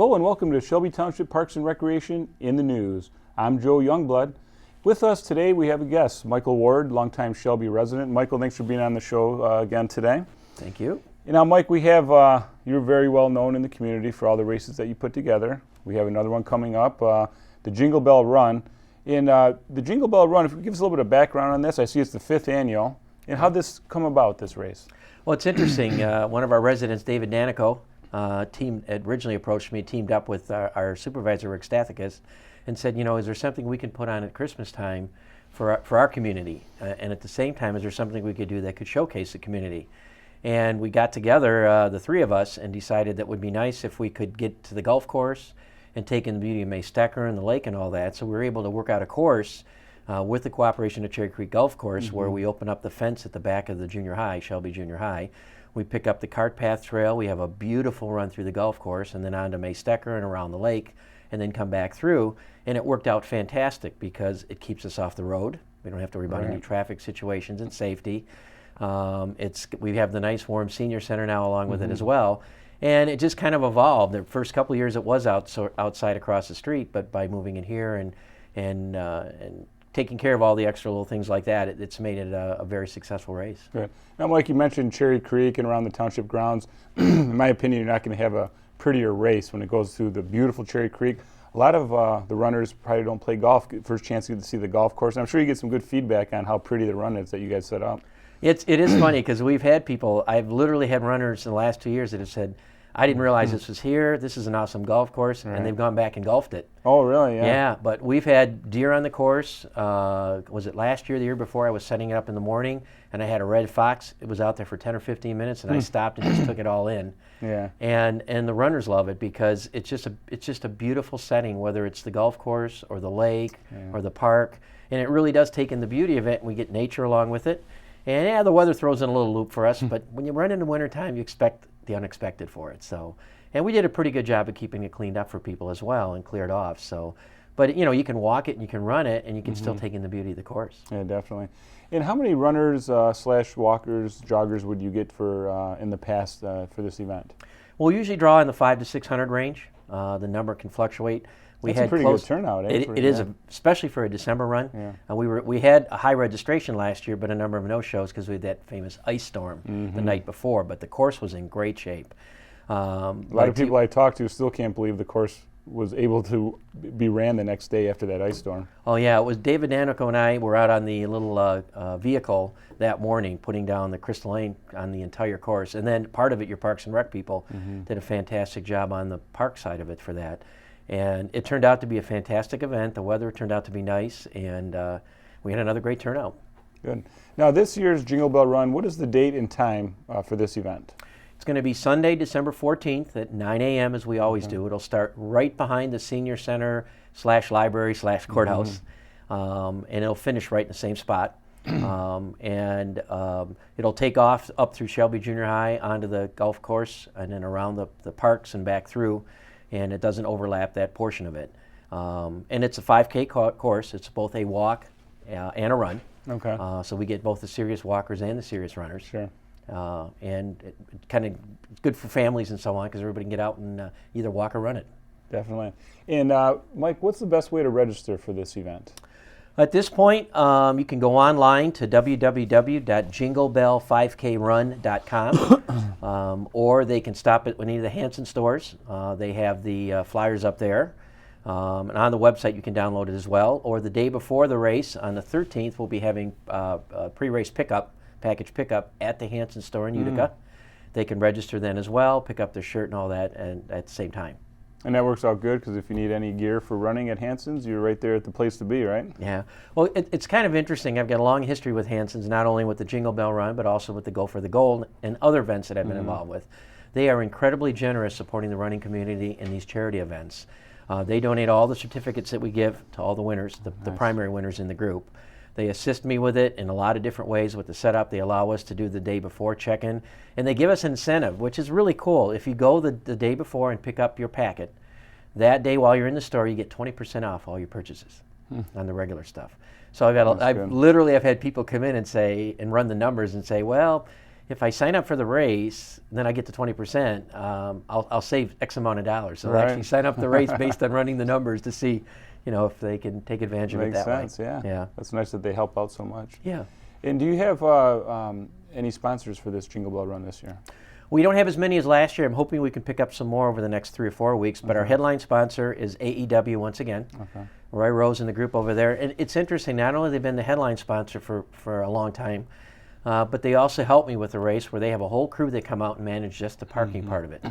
Hello and welcome to Shelby Township Parks and Recreation in the News. I'm Joe Youngblood. With us today we have a guest, Michael Ward, longtime Shelby resident. Michael, thanks for being on the show again today. Thank you. Now, Mike, we have, you're very well known in the community for all the races that you put together. We have another one coming up, the Jingle Bell Run. In the Jingle Bell Run, if you give us a little bit of background on this, I see it's the 5th annual. And how did this come about, this race? Well, it's interesting. One of our residents, David Danico, originally approached me, teamed up with our supervisor, Rick Stathakis, and said, you know, is there something we can put on at Christmas time for our community? And at the same time, is there something we could do that could showcase the community? And we got together, the three of us, and decided that it would be nice if we could get to the golf course and take in the beauty of May Stecker and the lake and all that. So we were able to work out a course with the cooperation of Cherry Creek Golf Course, where we open up the fence at the back of the junior high, Shelby Junior High. We pick up the cart path trail. We have a beautiful run through the golf course and then on to May Stecker and around the lake and then come back through. And it worked out fantastic because it keeps us off the road. We don't have to worry about any traffic situations and safety. We have the nice warm senior center now along with it as well. And it just kind of evolved. The first couple of years it was outside across the street, but by moving in here and taking care of all the extra little things like that, it's made it a very successful race. Good. Now, Mike, you mentioned Cherry Creek and around the township grounds. In my opinion, you're not going to have a prettier race when it goes through the beautiful Cherry Creek. A lot of the runners probably don't play golf, first chance to get to see the golf course. And I'm sure you get some good feedback on how pretty the run is that you guys set up. It is funny because we've had people, I've literally had runners in the last 2 years that have said, I didn't realize this was here. This is an awesome golf course, and they've gone back and golfed it. Oh, really? Yeah. Yeah, but we've had deer on the course. Was it last year, the year before? I was setting it up in the morning, and I had a red fox. It was out there for 10 or 15 minutes, and I stopped and just took it all in. Yeah. And the runners love it because it's just a beautiful setting, whether it's the golf course or the lake or the park, and it really does take in the beauty of it, and we get nature along with it. And yeah, the weather throws in a little loop for us, but when you run in the wintertime, you expect the unexpected for it. So, and we did a pretty good job of keeping it cleaned up for people as well and cleared off. So, but you know, you can walk it and you can run it and you can still take in the beauty of the course. Yeah, definitely. And how many runners slash walkers, joggers would you get for in the past for this event? Well, we usually draw in the 500 to 600 range. The number can fluctuate. That's a pretty good turnout. It is, especially for a December run. Yeah. We had a high registration last year, but a number of no-shows because we had that famous ice storm the night before. But the course was in great shape. A lot of people I talked to still can't believe the course was able to be ran the next day after that ice storm. Oh yeah, it was David Danico and I were out on the little vehicle that morning, putting down the crystalline on the entire course, and then part of it, your Parks and Rec people did a fantastic job on the park side of it for that. And it turned out to be a fantastic event. The weather turned out to be nice, and we had another great turnout. Good. Now, this year's Jingle Bell Run, what is the date and time for this event? It's going to be Sunday, December 14th at 9 a.m. as we always do. It'll start right behind the senior center / library / courthouse, and it'll finish right in the same spot. It'll take off up through Shelby Junior High onto the golf course and then around the parks and back through. And it doesn't overlap that portion of it. And it's a 5K course. It's both a walk and a run. Okay. So we get both the serious walkers and the serious runners. Sure. And it kind of good for families and so on because everybody can get out and either walk or run it. Definitely. And Mike, what's the best way to register for this event? At this point, you can go online to www.jinglebell5krun.com, or they can stop at any of the Hanson stores. They have the flyers up there. And on the website, you can download it as well. Or the day before the race, on the 13th, we'll be having a pre-race package pickup at the Hanson store in Utica. They can register then as well, pick up their shirt and all that at the same time. And that works out good because if you need any gear for running at Hanson's, you're right there at the place to be, right? Yeah. Well, it's kind of interesting. I've got a long history with Hanson's, not only with the Jingle Bell Run, but also with the Go for the Gold and other events that I've been involved with. They are incredibly generous supporting the running community in these charity events. They donate all the certificates that we give to all the winners, the primary winners in the group. They assist me with it in a lot of different ways with the setup. They allow us to do the day before check-in, and they give us an incentive, which is really cool. If you go the day before and pick up your packet, that day while you're in the store, you get 20% off all your purchases on the regular stuff. So I've had, I've had people come in and say, and run the numbers and say, well, if I sign up for the race, then I get to 20%, I'll save X amount of dollars. So Right. I actually sign up the race based on running the numbers to see, if they can take advantage of it that way. Makes sense, yeah. Yeah. That's nice that they help out so much. Yeah. And do you have any sponsors for this Jingle Bell Run this year? We don't have as many as last year. I'm hoping we can pick up some more over the next 3 or 4 weeks. But our headline sponsor is AEW once again. Okay. Roy Rose and the group over there. And it's interesting, not only they've been the headline sponsor for a long time, but they also help me with the race where they have a whole crew that come out and manage just the parking part of it.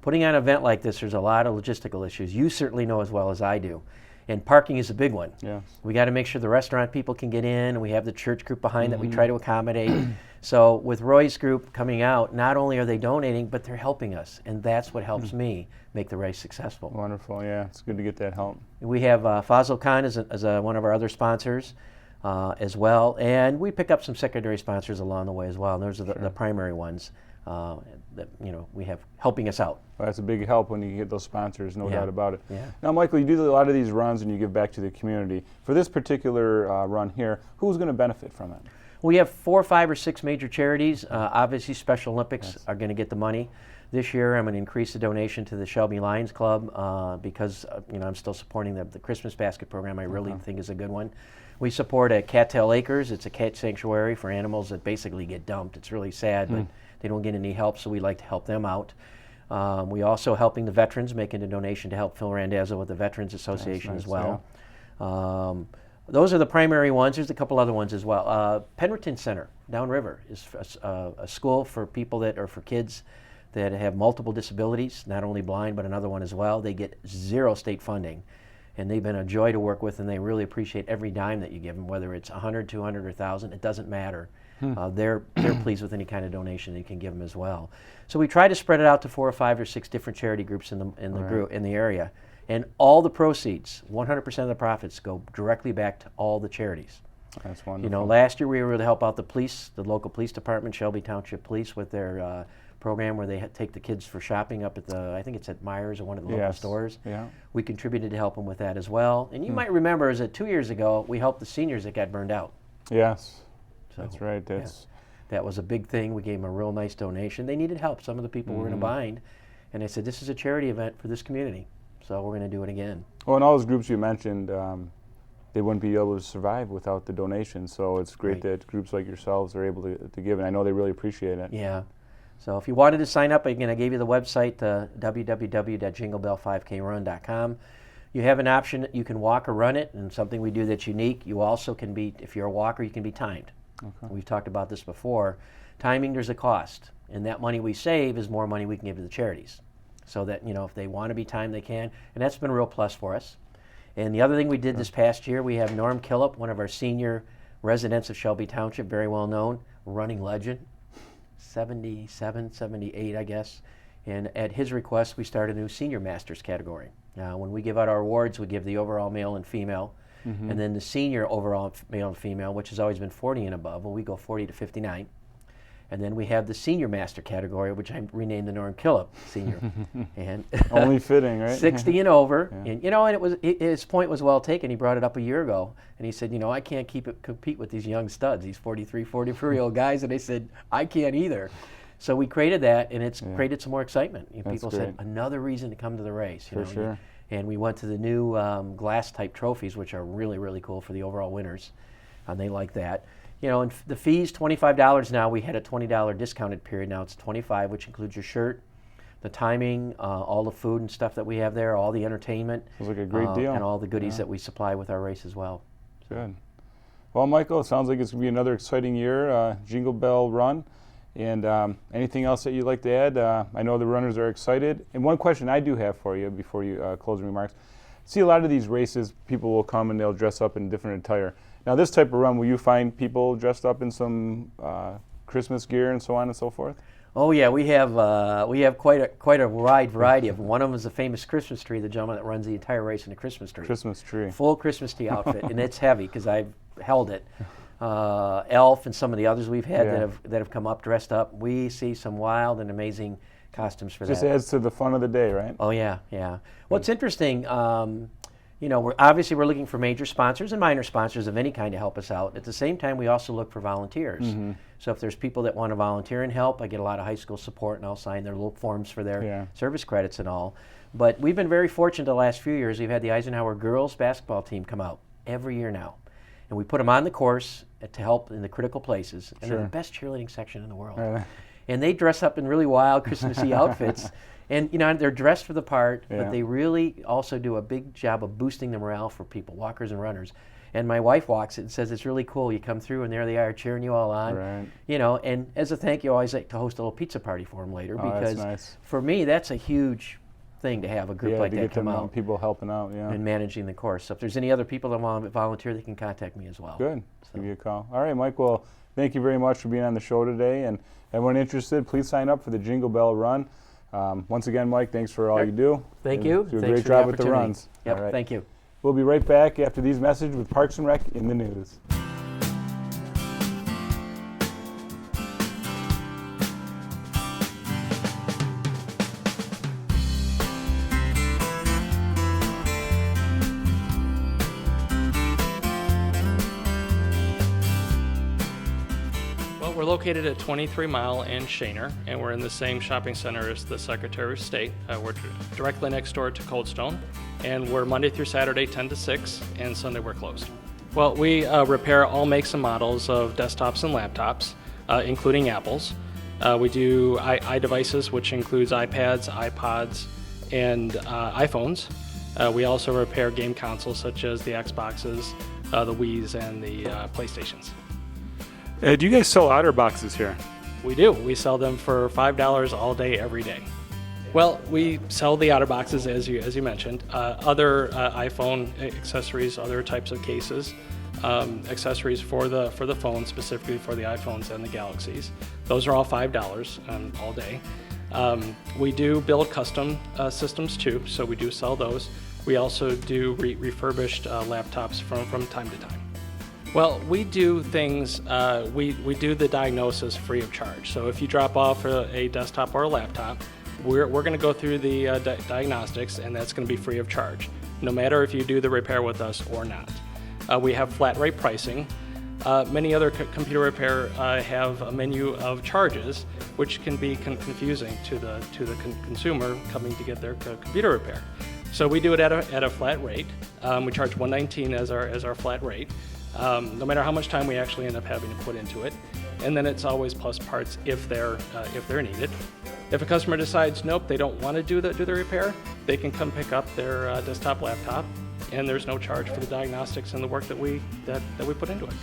Putting on an event like this, there's a lot of logistical issues. You certainly know as well as I do. And parking is a big one. Yes. We got to make sure the restaurant people can get in, and we have the church group behind that we try to accommodate. So with Roy's group coming out, not only are they donating, but they're helping us. And that's what helps me make the race successful. Wonderful, yeah. It's good to get that help. We have Fazil Khan as one of our other sponsors as well. And we pick up some secondary sponsors along the way as well. And those are the primary ones that we have helping us out. Well, that's a big help when you get those sponsors, no doubt about it. Yeah. Now, Michael, you do a lot of these runs and you give back to the community. For this particular run here, who's going to benefit from it? We have 4, 5, or 6 major charities. Obviously, Special Olympics are going to get the money. This year, I'm going to increase the donation to the Shelby Lions Club because I'm still supporting the Christmas basket program. I really think is a good one. We support at Cattail Acres. It's a cat sanctuary for animals that basically get dumped. It's really sad, but they don't get any help, so we like to help them out. We also helping the veterans, making a donation to help Phil Randazzo with the Veterans Association as well. Yeah. Those are the primary ones. There's a couple other ones as well. Penricton Center, downriver, is a school for people for kids that have multiple disabilities, not only blind, but another one as well. They get 0 state funding, and they've been a joy to work with, and they really appreciate every dime that you give them, whether it's 100, 200, or 1,000, it doesn't matter. They're pleased with any kind of donation that you can give them as well. So we try to spread it out to 4 or 5 or 6 different charity groups in the area. And all the proceeds, 100% of the profits, go directly back to all the charities. That's wonderful. Last year we were able to help out the local police department, Shelby Township Police, with their program where they take the kids for shopping up at I think it's at Myers or one of the local stores. Yeah. We contributed to help them with that as well. And you might remember, is that 2 years ago, we helped the seniors that got burned out. Yes, so, that's right. That was a big thing. We gave them a real nice donation. They needed help. Some of the people were in a bind. And I said, this is a charity event for this community. So we're going to do it again. Well, and all those groups you mentioned, they wouldn't be able to survive without the donations. So it's great that groups like yourselves are able to give, and I know they really appreciate it. Yeah. So if you wanted to sign up, again, I gave you the website, www.jinglebell5krun.com. You have an option that you can walk or run it, and something we do that's unique. You also can be, if you're a walker, you can be timed. Okay. We've talked about this before. Timing, there's a cost, and that money we save is more money we can give to the charities. So that, if they want to be timed, they can. And that's been a real plus for us. And the other thing we did this past year, we have Norm Killip, one of our senior residents of Shelby Township, very well known, running legend, 77, 78, I guess. And at his request, we started a new senior masters category. Now, when we give out our awards, we give the overall male and female, and then the senior overall male and female, which has always been 40 and above. Well, we go 40 to 59. And then we have the senior master category, which I renamed the Norm Killip Senior. And only fitting, right? 60 and over. Yeah. And and his point was well taken. He brought it up a year ago, and he said, I can't compete with these young studs, these 43, 44-year-old guys. And I said, I can't either. So we created that, and it's created some more excitement. People said, another reason to come to the race. For sure. And we went to the new glass-type trophies, which are really, really cool for the overall winners. And they like that. And the fees, $25 now. We had a $20 discounted period. Now it's $25, which includes your shirt, the timing, all the food and stuff that we have there, all the entertainment. Sounds like a great deal. And all the goodies that we supply with our race as well. Good. Well, Michael, it sounds like it's going to be another exciting year, Jingle Bell Run. And anything else that you'd like to add? I know the runners are excited. And one question I do have for you before you closing remarks. See, a lot of these races, people will come and they'll dress up in different attire. Now, this type of run, will you find people dressed up in some Christmas gear and so on and so forth? Oh yeah, we have quite a wide variety of them. One of them is the famous Christmas tree, the gentleman that runs the entire race in a Christmas tree. Christmas tree. Full Christmas tree outfit, and it's heavy because I've held it. Elf and some of the others we've had that have come up dressed up. We see some wild and amazing costumes for that. Just adds to the fun of the day, right? Oh yeah, yeah. What's interesting, you know, we're looking for major sponsors and minor sponsors of any kind to help us out. At the same time, we also look for volunteers. So if there's people that want to volunteer and help, I get a lot of high school support, and I'll sign their little forms for their service credits and all. But we've been very fortunate the last few years. We've had the Eisenhower girls basketball team come out every year now. And we put them on the course to help in the critical places. And they're the best cheerleading section in the world. And they dress up in really wild Christmassy outfits. And, you know, they're dressed for the part, but they really also do a big job of boosting the morale for people, walkers and runners. And my wife walks it and says, it's really cool. You come through and there they are cheering you all on. You know, and as a thank you, I always like to host a little pizza party for them later, because for me, that's a huge thing to have a group like that come out. People helping out, and managing the course. So if there's any other people that want to volunteer, they can contact me as well. Good. Give you a call. All right, Mike. Well, thank you very much for being on the show today. And everyone interested, please sign up for the Jingle Bell Run. Once again, Mike, thanks for all you do. Thank you. Do a great job with the runs. Yep, all right. Thank you. We'll be right back after these messages with Parks and Rec in the news. We're located at 23 Mile and Shaner, and we're in the same shopping center as the Secretary of State. We're directly next door to Cold Stone, and we're Monday through Saturday 10 to 6, and Sunday we're closed. Well, we repair all makes and models of desktops and laptops, including Apple's. We do iDevices, which includes iPads, iPods, and iPhones. We also repair game consoles such as the Xboxes, the Wiis, and the PlayStations. Do you guys sell OtterBoxes here? We do. We sell them for $5 all day, every day. Well, we sell the OtterBoxes as you mentioned. Other iPhone accessories, other types of cases, accessories for the phone, specifically for the iPhones and the Galaxies. Those are all $5 all day. We do build custom systems too, so we do sell those. We also do refurbished laptops from time to time. Well, we do things, we do the diagnosis free of charge. So if you drop off a desktop or a laptop, we're going to go through the diagnostics, and that's going to be free of charge, no matter if you do the repair with us or not. We have flat rate pricing. Many other computer repair have a menu of charges, which can be confusing to the consumer coming to get their computer repair. So we do it at a flat rate. We charge $119 as our flat rate. No matter how much time we actually end up having to put into it, and then it's always plus parts if they're needed. If a customer decides nope, they don't want to do the repair, they can come pick up their desktop, laptop, and there's no charge for the diagnostics and the work that we put into it.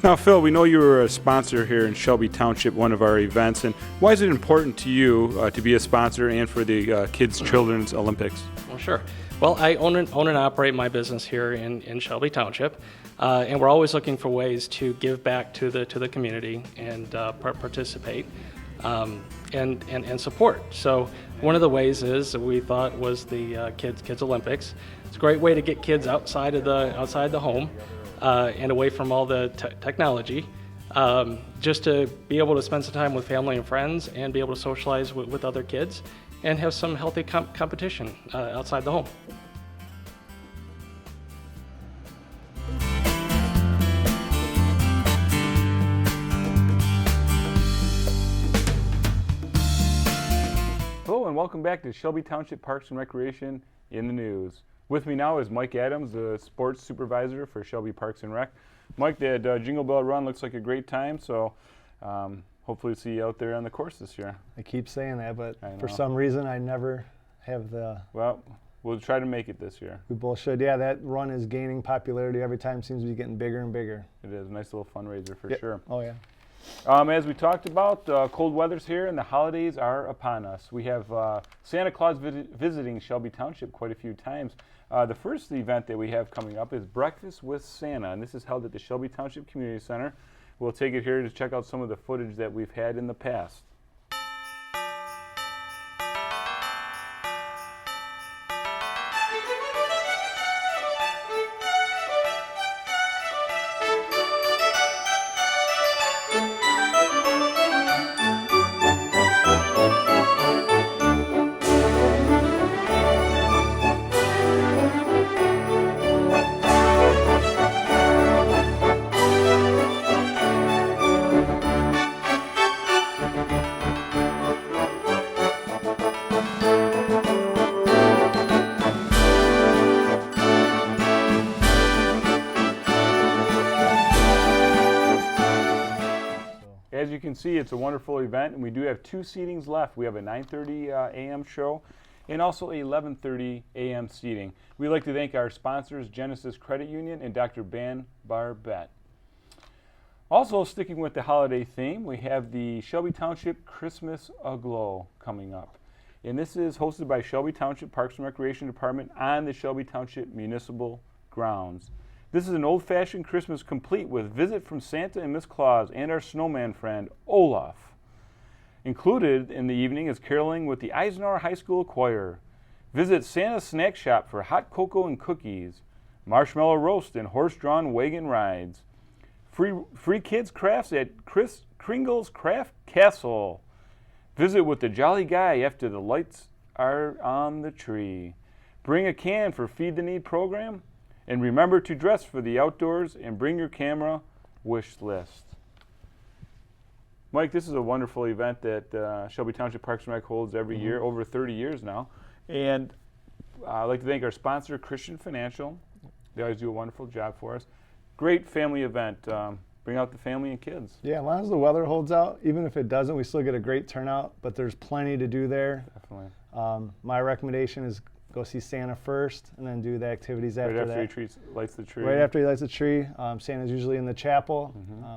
Now, Phil, we know you were a sponsor here in Shelby Township, one of our events, and why is it important to you to be a sponsor and for the Kids Children's Olympics? Well, sure. Well, I own and operate my business here in Shelby Township, and we're always looking for ways to give back to the community and participate and support. So one of the ways we thought was the Kids Olympics. It's a great way to get kids outside the home and away from all the technology, just to be able to spend some time with family and friends and be able to socialize with other kids and have some healthy competition outside the home. Hello and welcome back to Shelby Township Parks and Recreation in the news. With me now is Mike Adams, the sports supervisor for Shelby Parks and Rec. Mike, that Jingle Bell Run looks like a great time, so hopefully see you out there on the course this year. I keep saying that, but for some reason I never have the... Well, we'll try to make it this year. We both should. Yeah, that run is gaining popularity every time. Seems to be getting bigger and bigger. It is a nice little fundraiser for sure. Oh, yeah. As we talked about, cold weather's here and the holidays are upon us. We have Santa Claus visiting Shelby Township quite a few times. The first event that we have coming up is Breakfast with Santa, and this is held at the Shelby Township Community Center. We'll take it here to check out some of the footage that we've had in the past. can see, it's a wonderful event, and we do have 2 seatings left. We have a 9:30 a.m. show and also a 11:30 a.m. seating. We'd like to thank our sponsors, Genesis Credit Union and Dr. Ban Barbette. Also, sticking with the holiday theme, we have the Shelby Township Christmas Aglow coming up. And this is hosted by Shelby Township Parks and Recreation Department on the Shelby Township Municipal Grounds. This is an old-fashioned Christmas complete with visit from Santa and Miss Claus and our snowman friend, Olaf. Included in the evening is caroling with the Eisenhower High School Choir. Visit Santa's Snack Shop for hot cocoa and cookies, marshmallow roast and horse-drawn wagon rides. Free kids crafts at Kringle's Craft Castle. Visit with the Jolly Guy after the lights are on the tree. Bring a can for Feed the Need program. And remember to dress for the outdoors and bring your camera wish list. Mike, this is a wonderful event that Shelby Township Parks and Rec holds every year, over 30 years now. And I'd like to thank our sponsor, Christian Financial. They always do a wonderful job for us. Great family event. Bring out the family and kids. Yeah, as long as the weather holds out, even if it doesn't, we still get a great turnout, but there's plenty to do there. Definitely. My recommendation is go see Santa first and then do the activities after that. Right after he lights the tree. Right after he lights the tree. Santa's usually in the chapel,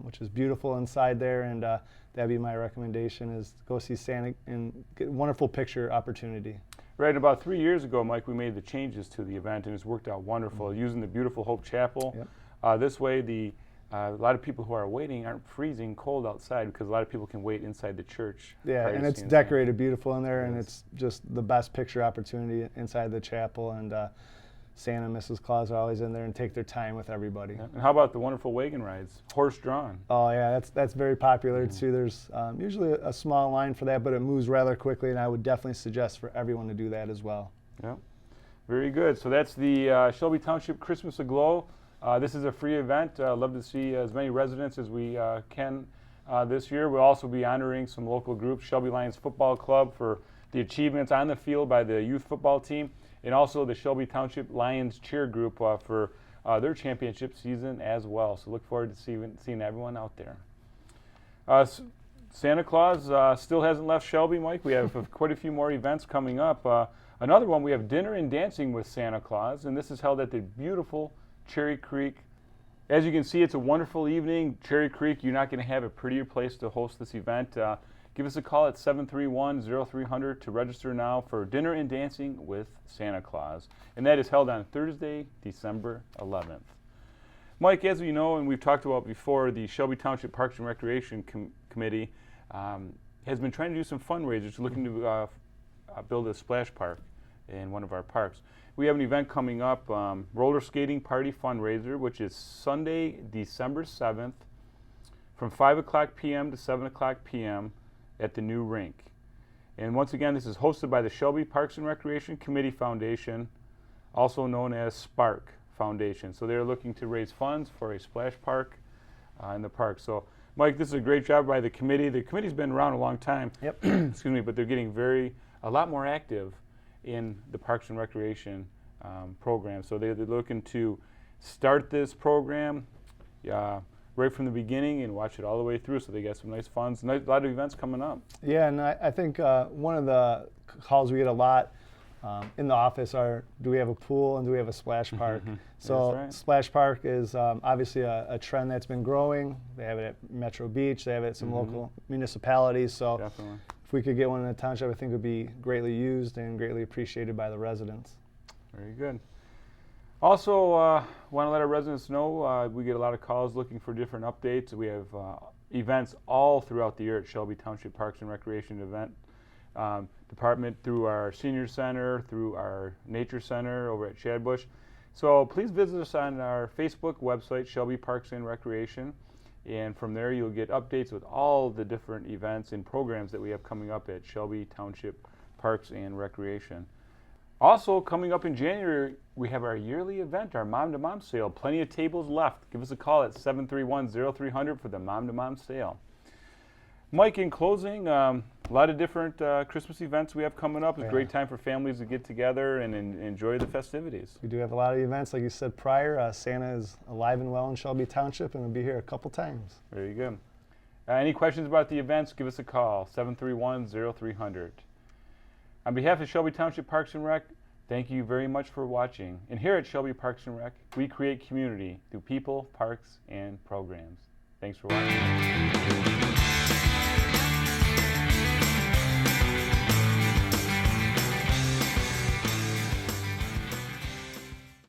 which is beautiful inside there, and that'd be my recommendation is go see Santa and get a wonderful picture opportunity. Right, about 3 years ago, Mike, we made the changes to the event, and it's worked out wonderful, using the beautiful Hope Chapel. Yep. This way, a lot of people who are waiting aren't freezing cold outside because a lot of people can wait inside the church. Yeah, and it's decorated beautiful in there, and it's just the best picture opportunity inside the chapel. And Santa and Mrs. Claus are always in there and take their time with everybody. Yeah. And how about the wonderful wagon rides, horse-drawn? Oh yeah, that's very popular too. There's usually a small line for that, but it moves rather quickly, and I would definitely suggest for everyone to do that as well. Yeah, very good. So that's the Shelby Township Christmas Aglow. This is a free event. I'd love to see as many residents as we can this year. We'll also be honoring some local groups, Shelby Lions Football Club for the achievements on the field by the youth football team, and also the Shelby Township Lions Cheer Group for their championship season as well. So look forward to seeing everyone out there. Santa Claus still hasn't left Shelby, Mike. We have quite a few more events coming up. Another one, we have Dinner and Dancing with Santa Claus, and this is held at the beautiful Cherry Creek. As you can see, it's a wonderful evening. Cherry Creek, you're not going to have a prettier place to host this event. Give us a call at 731-0300 to register now for Dinner and Dancing with Santa Claus. And that is held on Thursday, December 11th. Mike, as we know and we've talked about before, the Shelby Township Parks and Recreation Committee has been trying to do some fundraisers, looking to build a splash park in one of our parks. We have an event coming up, roller skating party fundraiser, which is Sunday, December 7th, from 5 o'clock p.m. to 7 o'clock p.m. at the new rink. And once again, this is hosted by the Shelby Parks and Recreation Committee Foundation, also known as Spark Foundation. So they're looking to raise funds for a splash park in the park. So, Mike, this is a great job by the committee. The committee's been around a long time. Yep. Excuse me, but they're getting a lot more active in the Parks and Recreation program. So they're looking to start this program right from the beginning and watch it all the way through. So they got some nice funds, a lot of events coming up. Yeah, and I think one of the calls we get a lot in the office are, do we have a pool and do we have a splash park? So right. Splash Park is obviously a trend that's been growing. They have it at Metro Beach. They have it at some local municipalities. So Definitely. if we could get one in the township, I think it would be greatly used and greatly appreciated by the residents. Very good. Also, want to let our residents know we get a lot of calls looking for different updates. We have events all throughout the year at Shelby Township Parks and Recreation Event Department, through our Senior Center, through our Nature Center over at Shadbush. So please visit us on our Facebook website, Shelby Parks and Recreation, and from there you'll get updates with all the different events and programs that we have coming up at Shelby Township Parks and Recreation. Also, coming up in January, we have our yearly event, our Mom to Mom sale. Plenty of tables left. Give us a call at 731-0300 for the Mom to Mom sale. Mike, in closing, a lot of different Christmas events we have coming up. It's a great time for families to get together and enjoy the festivities. We do have a lot of events, like you said prior. Santa is alive and well in Shelby Township and will be here a couple times. Very good. Any questions about the events, give us a call, 731-0300. On behalf of Shelby Township Parks and Rec, thank you very much for watching. And here at Shelby Parks and Rec, we create community through people, parks, and programs. Thanks for watching.